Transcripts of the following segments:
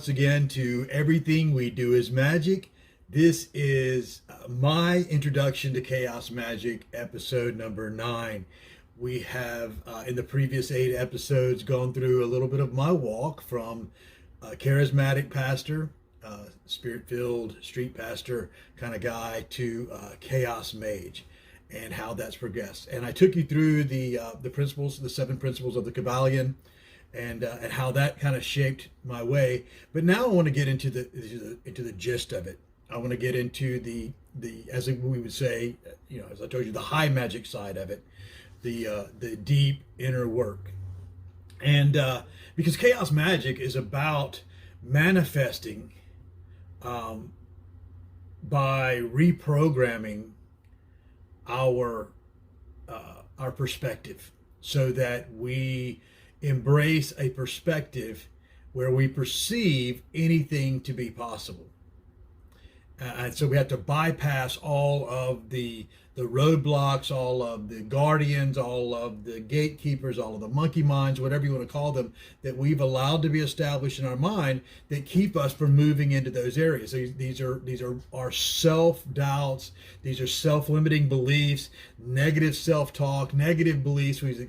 once again to Everything We Do is Magic. This is my introduction to Chaos Magic, episode number 9. We have, in the previous 8 episodes, gone through a little bit of my walk from charismatic pastor, spirit-filled street pastor kind of guy, to chaos mage, and how that's progressed. And I took you through the principles, the 7 principles of the Kabbalion, and how that kind of shaped my way. But now I want to get into the gist of it. I want to get into the as we would say, as I told you, the high magic side of it, the deep inner work. And because chaos magic is about manifesting by reprogramming our perspective, so that we embrace a perspective where we perceive anything to be possible. And so we have to bypass all of the roadblocks, all of the guardians, all of the gatekeepers, all of the monkey minds, whatever you want to call them, that we've allowed to be established in our mind that keep us from moving into those areas. These are our self-doubts. These are self-limiting beliefs, negative self-talk, negative beliefs we've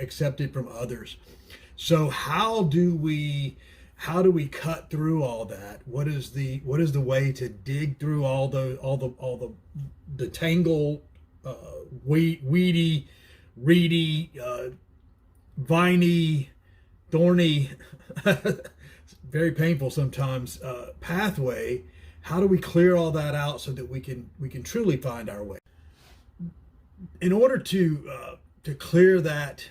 accepted from others. So how do we cut through all that? What is the way to dig through all the tangle, weedy, reedy, viney, thorny, very painful sometimes pathway? How do we clear all that out so that we can truly find our way? In order to clear that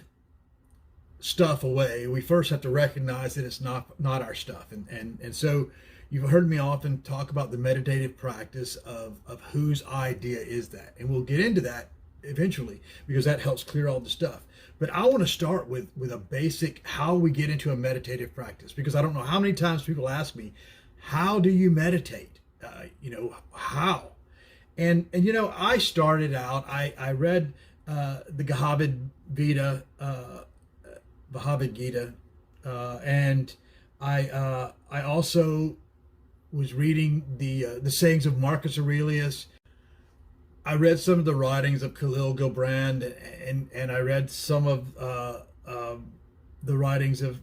stuff away, we first have to recognize that it's not our stuff. And so you've heard me often talk about the meditative practice of whose idea is that. And we'll get into that eventually, because that helps clear all the stuff. But I want to start with a basic how we get into a meditative practice, because I don't know how many times people ask me, how do you meditate? How? And I started out, I read the Bhagavad Gita, and I also was reading the sayings of Marcus Aurelius. I read some of the writings of Khalil Gibran, and I read some of the writings of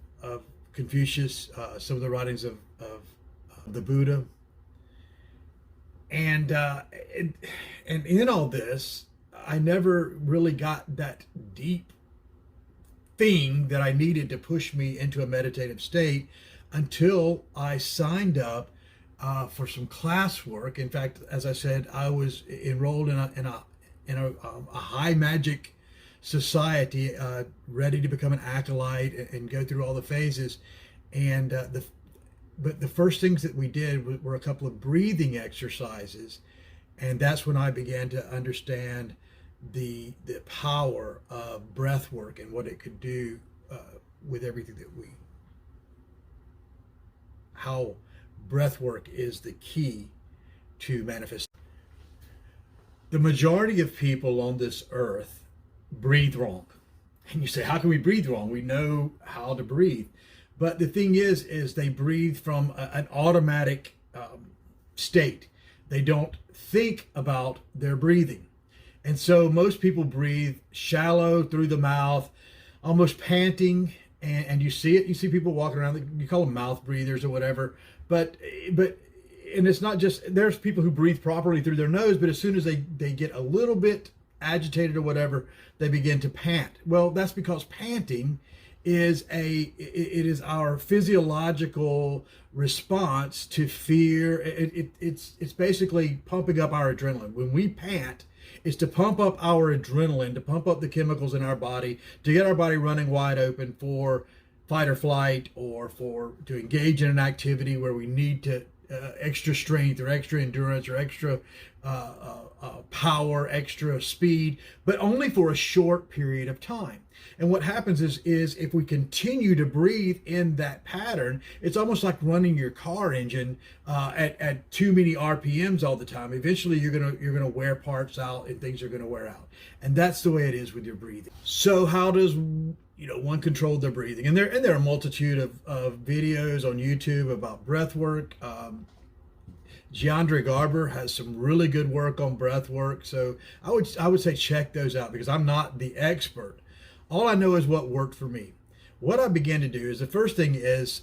Confucius, some of the writings of the Buddha, and in all this, I never really got that deep thing that I needed to push me into a meditative state until I signed up for some classwork. In fact, as I said, I was enrolled in a high magic society, ready to become an acolyte and go through all the phases. And but the first things that we did were a couple of breathing exercises, and that's when I began to understand the power of breath work and what it could do with everything how breath work is the key to manifest. The majority of people on this earth breathe wrong. And you say, how can we breathe wrong? We know how to breathe. But the thing is they breathe from an automatic state. They don't think about their breathing. And so most people breathe shallow through the mouth, almost panting, and you see it. You see people walking around, you call them mouth breathers or whatever. But it's not just, there's people who breathe properly through their nose, but as soon as they get a little bit agitated or whatever, they begin to pant. Well, that's because panting it is our physiological response to fear. It's basically pumping up our adrenaline. When we pant, is to pump up our adrenaline, to pump up the chemicals in our body, to get our body running wide open for fight or flight, or to engage in an activity where we need to extra strength or extra endurance or extra power, extra speed, but only for a short period of time. And what happens is if we continue to breathe in that pattern, it's almost like running your car engine at too many RPMs all the time. Eventually, you're gonna wear parts out, and things are gonna wear out. And that's the way it is with your breathing. So how does one control their breathing? And there are a multitude of videos on YouTube about breath work. Giandra Garber has some really good work on breath work. So I would say check those out, because I'm not the expert. All I know is what worked for me. What I began to do is, the first thing is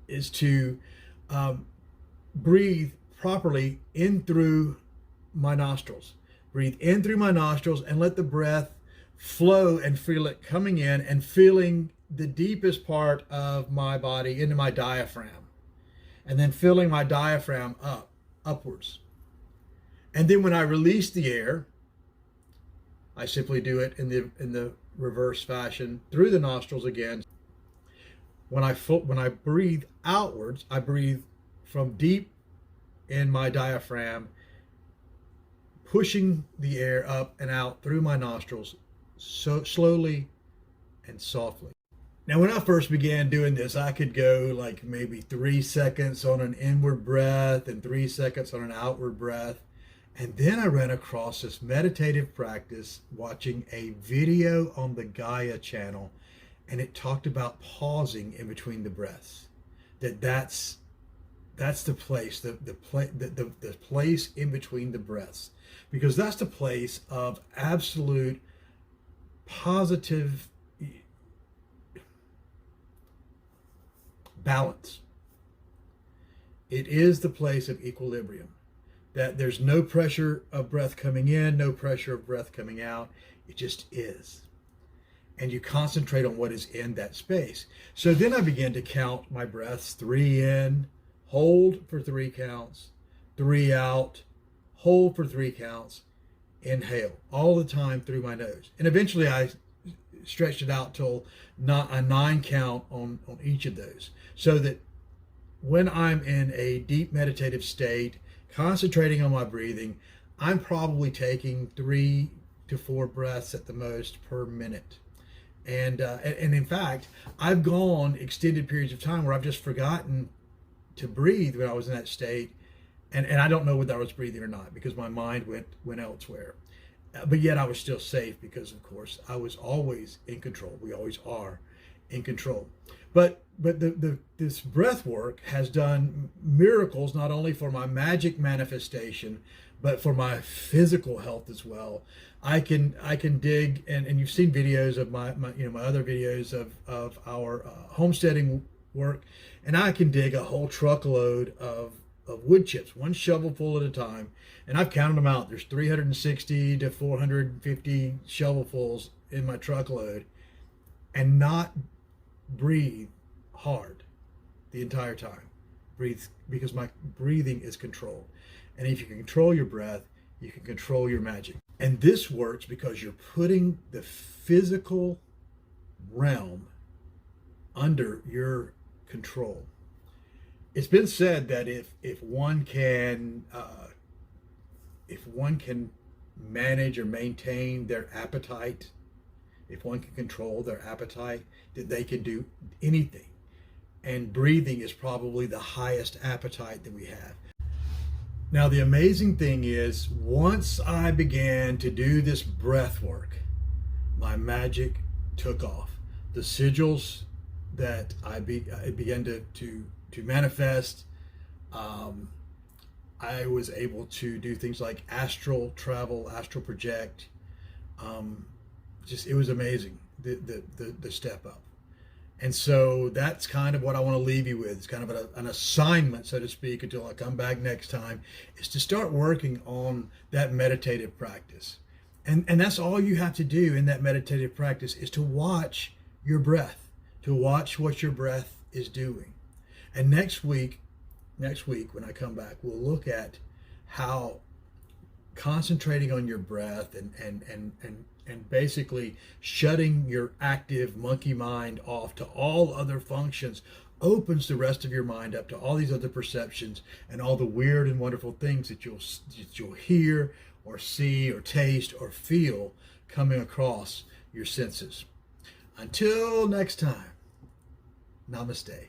to breathe properly in through my nostrils. Breathe in through my nostrils and let the breath flow, and feel it coming in and feeling the deepest part of my body into my diaphragm. And then filling my diaphragm upwards. And then when I release the air, I simply do it in the reverse fashion through the nostrils again. When I breathe outwards, I breathe from deep in my diaphragm, pushing the air up and out through my nostrils, so slowly and softly. Now, when I first began doing this, I could go like maybe 3 seconds on an inward breath and 3 seconds on an outward breath. And then I ran across this meditative practice watching a video on the Gaia channel, and it talked about pausing in between the breaths. That's the place, the place in between the breaths, because that's the place of absolute positive balance. It is the place of equilibrium, that there's no pressure of breath coming in, no pressure of breath coming out. It just is. And you concentrate on what is in that space. So then I began to count my breaths: 3 in, hold for 3 counts, 3 out, hold for 3 counts, inhale, all the time through my nose. And eventually I stretched it out till a 9 count on each of those, so that when I'm in a deep meditative state, concentrating on my breathing, I'm probably taking 3 to 4 breaths at the most per minute. And in fact, I've gone extended periods of time where I've just forgotten to breathe when I was in that state, and I don't know whether I was breathing or not, because my mind went elsewhere. But yet I was still safe, because of course I was always in control. We always are in control. But this breath work has done miracles, not only for my magic manifestation, but for my physical health as well. I can dig, and you've seen videos of my other videos of our homesteading work, and I can dig a whole truckload of wood chips, one shovelful at a time. And I've counted them out. There's 360 to 450 shovelfuls in my truckload, and not breathe hard the entire time. Breathe, because my breathing is controlled. And if you can control your breath, you can control your magic. And this works because you're putting the physical realm under your control. It's been said that if one can manage or maintain their appetite, if one can control their appetite, that they can do anything. And breathing is probably the highest appetite that we have. Now, the amazing thing is, once I began to do this breath work, my magic took off. The sigils that I began to manifest, I was able to do things like astral travel, astral project. It was amazing, the step up. And so that's kind of what I want to leave you with. It's kind of an assignment, so to speak, until I come back next time, is to start working on that meditative practice. And that's all you have to do in that meditative practice, is to watch your breath, to watch what your breath is doing. And next week when I come back, we'll look at how concentrating on your breath and basically shutting your active monkey mind off to all other functions opens the rest of your mind up to all these other perceptions and all the weird and wonderful things that you'll hear or see or taste or feel coming across your senses. Until next time, namaste.